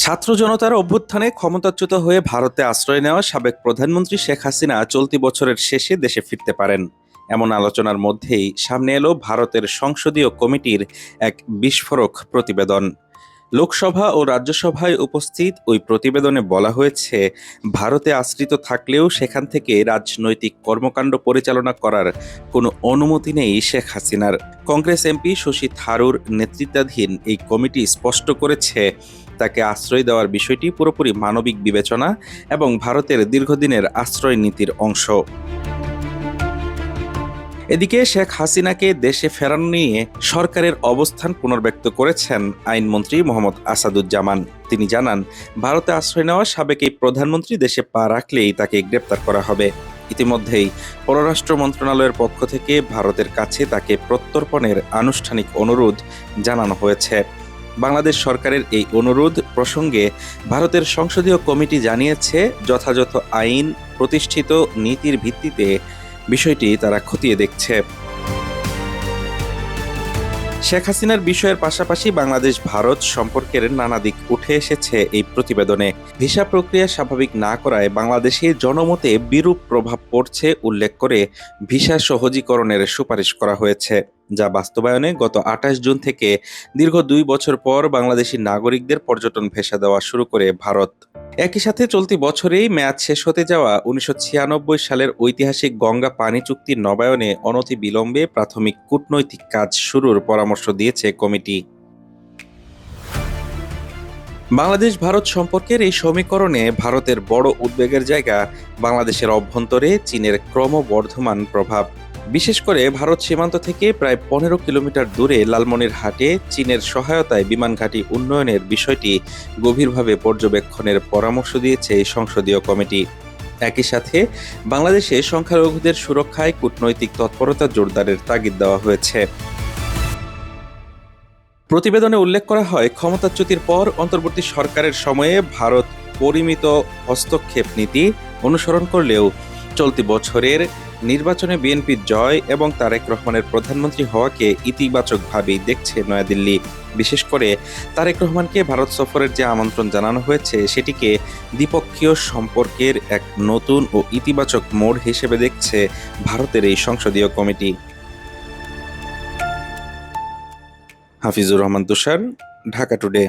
ছাত্র জনতার অভ্যুত্থানে ক্ষমতাচ্যুত হয়ে ভারতে আশ্রয় নেওয়া সাবেক প্রধানমন্ত্রী শেখ হাসিনা চলতি বছরের শেষে দেশে ফিরতে পারেন। এমন আলোচনার মধ্যেই সামনে এলো ভারতের সংসদীয় কমিটির এক বিস্ফোরক প্রতিবেদন। লোকসভা ও রাজ্যসভায় উপস্থিত ওই প্রতিবেদনে বলা হয়েছে, ভারতে আশ্রিত থাকলেও সেখান থেকে রাজনৈতিক কর্মকাণ্ড পরিচালনা করার কোনো অনুমতি নেই শেখ হাসিনার। কংগ্রেস এমপি শশী থারুর নেতৃত্বাধীন এই কমিটি স্পষ্ট করেছে, তাকে আশ্রয় দেওয়ার বিষয়টি পুরোপুরি মানবিক বিবেচনা এবং ভারতের দীর্ঘদিনের আশ্রয় নীতির অংশ। এদিকে শেখ হাসিনাকে দেশে ফেরানো নিয়ে সরকারের অবস্থান পুনর্ব্যক্ত করেছেন আইনমন্ত্রী মোহাম্মদ আসাদুজ্জামান। তিনি জানান, ভারতে আশ্রয় নেওয়া সাবেক এই প্রধানমন্ত্রী দেশে পা রাখলেই তাকে গ্রেপ্তার করা হবে। ইতিমধ্যেই পররাষ্ট্র মন্ত্রণালয়ের পক্ষ থেকে ভারতের কাছে তাকে প্রত্যর্পণের আনুষ্ঠানিক অনুরোধ জানানো হয়েছে। বাংলাদেশ সরকারের এই অনুরোধ প্রসঙ্গে ভারতের সংসদীয় কমিটি জানিয়েছে, যথাযথ আইন প্রতিষ্ঠিত নীতির ভিত্তিতে বিষয়টি তারা খতিয়ে দেখছে। শেখ হাসিনার বিষয়ের পাশাপাশি বাংলাদেশ ভারত সম্পর্কের নানা দিক উঠে এসেছে এই প্রতিবেদনে। ভিসা প্রক্রিয়া স্বাভাবিক না করায় বাংলাদেশে জনমতে বিরূপ প্রভাব পড়ছে উল্লেখ করে ভিসা সহজীকরণের সুপারিশ করা হয়েছে, যা বাস্তবায়নে গত 28 জুন থেকে দীর্ঘ 2 বছর পর বাংলাদেশি নাগরিকদের পর্যটন ভিসা দেওয়া শুরু করে ভারত। একই সাথে চলতি বছরেই মেয়াদ শেষ হতে যাওয়া 1996 সালের ঐতিহাসিক গঙ্গা পানি চুক্তি নবায়নে অনতিবিলম্বে প্রাথমিক কূটনৈতিক কাজ শুরুর পরামর্শ দিয়েছে কমিটি। বাংলাদেশ ভারত সম্পর্কের এই সমীকরণে ভারতের বড় উদ্বেগের জায়গা বাংলাদেশের অভ্যন্তরে চীনের ক্রমবর্ধমান প্রভাব। বিশেষ করে ভারত সীমান্ত থেকে প্রায় 15 কিলোমিটার দূরে লালমনিরহাটে চীনের সহায়তায় বিমান ঘাঁটি উন্নয়নের বিষয়টি গভীরভাবে পর্যবেক্ষণের পরামর্শ দিয়েছে এই সংসদীয় কমিটি। একই সাথে বাংলাদেশে সংখ্যালঘুদের সুরক্ষায় কূটনৈতিক তৎপরতা জোরদারের তাগিদ দেওয়া হয়েছে। প্রতিবেদনে উল্লেখ করা হয়, ক্ষমতাচ্যুতির পর অন্তর্বর্তী সরকারের সময়ে ভারত পরিমিত হস্তক্ষেপ নীতি অনুসরণ করলেও চলতি বছরের নির্বাচনে বিএনপির জয় এবং তারেক রহমানের প্রধানমন্ত্রী হওয়াকে ইতিবাচকভাবেই দেখছে নয়াদিল্লি। বিশেষ করে তারেক রহমানকে ভারত সফরের যে আমন্ত্রণ জানানো হয়েছে, সেটিকে দ্বিপক্ষীয় সম্পর্কের এক নতুন ও ইতিবাচক মোড় হিসেবে দেখছে ভারতের এই সংসদীয় কমিটি। হাফিজুর রহমান তুষার, ঢাকা টুডে।